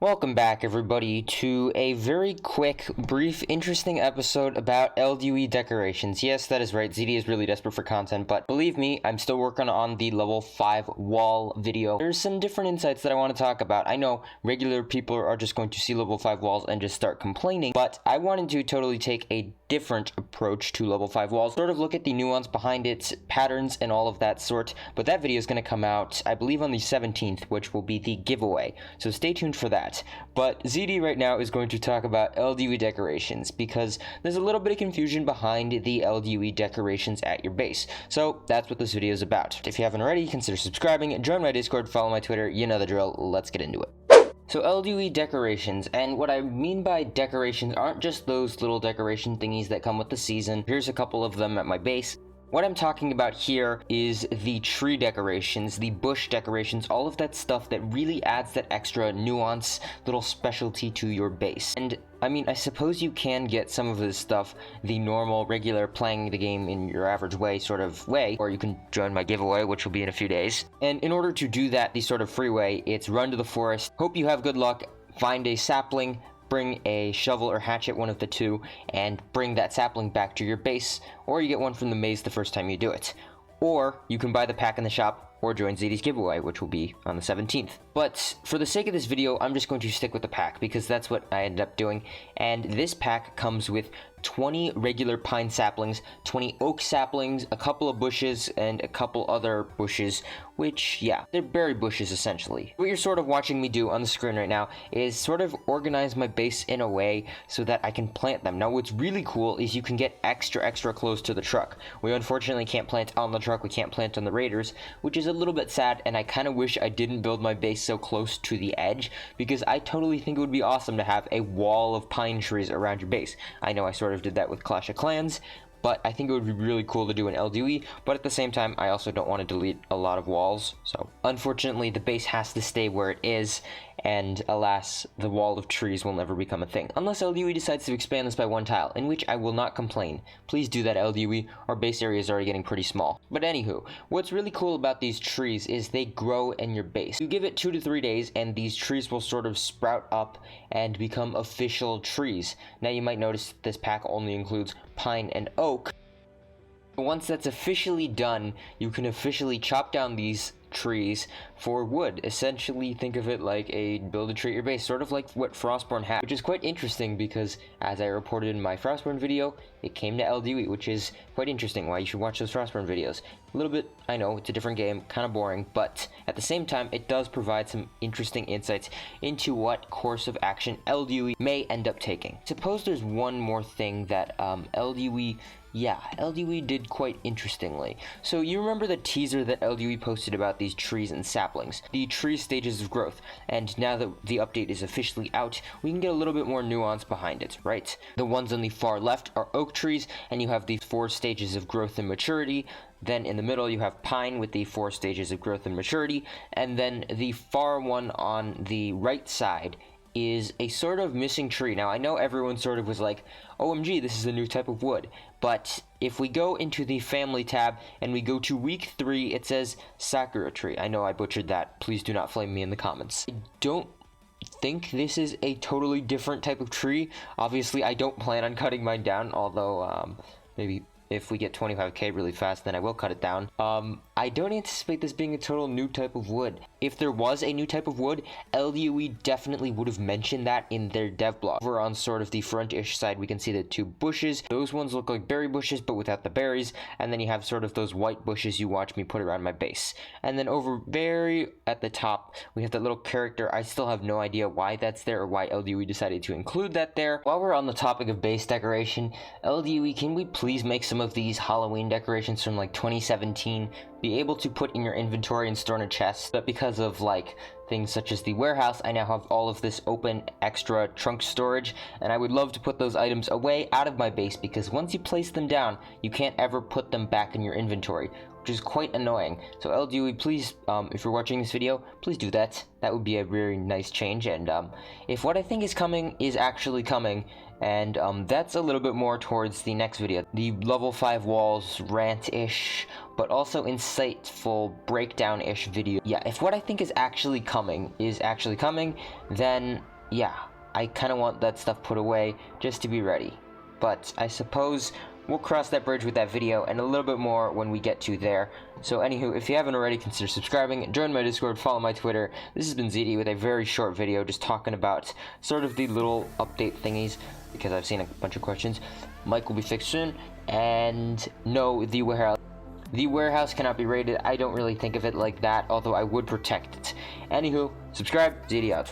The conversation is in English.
Welcome back, everybody, to a very quick, brief, interesting episode about LDUE decorations. Yes, that is right, ZD is really desperate for content, but believe me, I'm still working on the level 5 wall video. There's some different insights that I want to talk about. I know regular people are just going to see level 5 walls and just start complaining, but I wanted to totally take a different approach to level 5 walls, sort of look at the nuance behind its patterns and all of that sort, but that video is going to come out, I believe, on the 17th, which will be the giveaway, so stay tuned for that. But ZD right now is going to talk about LDUE decorations, because there's a little bit of confusion behind the LDUE decorations at your base, so that's what this video is about. If you haven't already, consider subscribing, join my Discord, follow my Twitter, you know the drill, let's get into it. So LDUE decorations, and what I mean by decorations aren't just those little decoration thingies that come with the season. Here's a couple of them at my base. What I'm talking about here is the tree decorations, the bush decorations, all of that stuff that really adds that extra nuance, little specialty to your base. And I mean, I suppose you can get some of this stuff the normal, regular, playing the game in your average way sort of way, or you can join my giveaway, which will be in a few days. And in order to do that the sort of free way, it's run to the forest, hope you have good luck, find a sapling, bring a shovel or hatchet, one of the two, and bring that sapling back to your base, or you get one from the maze the first time you do it. Or you can buy the pack in the shop, or join ZD's giveaway, which will be on the 17th. But for the sake of this video, I'm just going to stick with the pack, because that's what I ended up doing, and this pack comes with 20 regular pine saplings, 20 oak saplings, a couple of bushes, and a couple other bushes, which, yeah, they're berry bushes essentially. What you're sort of watching me do on the screen right now is sort of organize my base in a way so that I can plant them. Now what's really cool is you can get extra close to the truck. We unfortunately can't plant on the truck, we can't plant on the raiders, which is a little bit sad, and I kind of wish I didn't build my base so close to the edge, because I totally think it would be awesome to have a wall of pine trees around your base. I know I sort of did that with Clash of Clans, but I think it would be really cool to do in LDUE, but at the same time, I also don't want to delete a lot of walls, so unfortunately, the base has to stay where it is, and alas, the wall of trees will never become a thing, unless LDUE decides to expand this by one tile, in which I will not complain. Please do that, LDUE. Our base area is already getting pretty small. But anywho, what's really cool about these trees is they grow in your base. You give it 2 to 3 days, and these trees will sort of sprout up and become official trees. Now you might notice this pack only includes pine and oak. Once that's officially done, you can officially chop down these trees for wood. Essentially, think of it like a build a tree at your base, sort of like what Frostborn had, which is quite interesting because, as I reported in my Frostborn video, it came to LDUE, which is quite interesting, why you should watch those Frostborn videos. A little bit, I know, it's a different game, kind of boring, but at the same time, it does provide some interesting insights into what course of action LDUE may end up taking. Suppose there's one more thing that LDUE did quite interestingly. So you remember the teaser that LDUE posted about these trees and saplings, the tree stages of growth, and now that the update is officially out, we can get a little bit more nuance behind it, right? The ones on the far left are oak trees, and you have the 4 stages of growth and maturity. Then in the middle you have pine with the 4 stages of growth and maturity, and then the far one on the right side is a sort of missing tree. Now I know everyone sort of was like, OMG, this is a new type of wood, but if we go into the family tab and we go to week 3, it says Sakura tree. I know I butchered that, please do not flame me in the comments. I don't think this is a totally different type of tree. Obviously I don't plan on cutting mine down, although maybe if we get 25k really fast, then I will cut it down. I don't anticipate this being a total new type of wood. If there was a new type of wood, LDUE definitely would have mentioned that in their dev blog. Over on sort of the front-ish side, we can see the 2 bushes. Those ones look like berry bushes, but without the berries. And then you have sort of those white bushes you watch me put around my base. And then over very at the top, we have that little character. I still have no idea why that's there or why LDUE decided to include that there. While we're on the topic of base decoration, LDUE, can we please make some of these Halloween decorations from like 2017 be able to put in your inventory and store in a chest? But because of like things such as the warehouse, I now have all of this open extra trunk storage, and I would love to put those items away out of my base, because once you place them down, you can't ever put them back in your inventory, which which is quite annoying. So LDUE, please, if you're watching this video, please do that. That would be a very nice change. And if what I think is coming is actually coming, and that's a little bit more towards the next video, the level 5 walls rant-ish, but also insightful breakdown-ish video. Yeah, if what I think is actually coming, then yeah, I kind of want that stuff put away just to be ready. But I suppose we'll cross that bridge with that video and a little bit more when we get to there. So anywho, if you haven't already, consider subscribing, join my Discord, follow my Twitter. This has been ZD with a very short video just talking about sort of the little update thingies, because I've seen a bunch of questions. Mike will be fixed soon, and no, the warehouse cannot be raided. I don't really think of it like that, although I would protect it. Anywho, subscribe, ZD out.